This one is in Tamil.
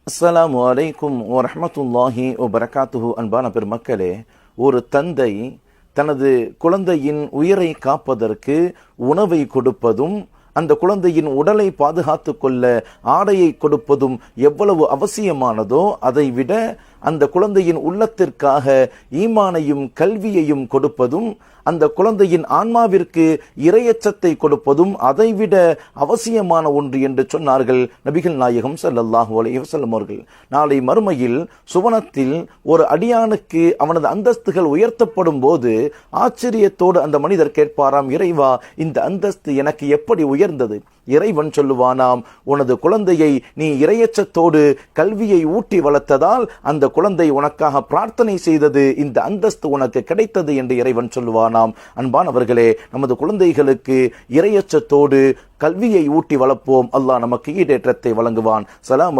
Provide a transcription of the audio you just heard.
அஸ்ஸலாமு அலைக்கும் வரஹ்மத்துல்லாஹி வபரகாத்துஹு. அன்பான பெருமக்களே, ஒரு தந்தை தனது குழந்தையின் உயிரை காப்பதற்கு உணவை கொடுப்பதும் அந்த குழந்தையின் உடலை பாதுகாத்து கொள்ள ஆடையை கொடுப்பதும் எவ்வளவு அவசியமானதோ அதைவிட அந்த குழந்தையின் உள்ளத்திற்காக ஈமானையும் கல்வியையும் கொடுப்பதும் அந்த குழந்தையின் ஆன்மாவிற்கு இறையச்சத்தை கொடுப்பதும் அதைவிட அவசியமான ஒன்று என்று சொன்னார்கள் நபிகள் நாயகம் ஸல்லல்லாஹு அலைஹி வஸல்லம் அவர்கள். நாளை மறுமையில் சுவனத்தில் ஒரு அடியானுக்கு அவனது அந்தஸ்துகள் உயர்த்தப்படும் போது ஆச்சரியத்தோடு அந்த மனிதர் கேட்பாராம், இறைவா, இந்த அந்தஸ்து எனக்கு எப்படி உயர்ந்தது? இறைவன் சொல்லுவானாம், உனது குழந்தையை நீ இறையச்சத்தோடு கல்வியை ஊட்டி வளர்த்ததால் அந்த குழந்தை உனக்காக பிரார்த்தனை செய்தது, இந்த அந்தஸ்து உனக்கு கிடைத்தது என்று இறைவன் சொல்லுவானாம். அன்பானவர்களே, நமது குழந்தைகளுக்கு இறையச்சத்தோடு கல்வியை ஊட்டி வளர்ப்போம். அல்லாஹ் நமக்கு ஈடேற்றத்தை வழங்குவான். சலாம்.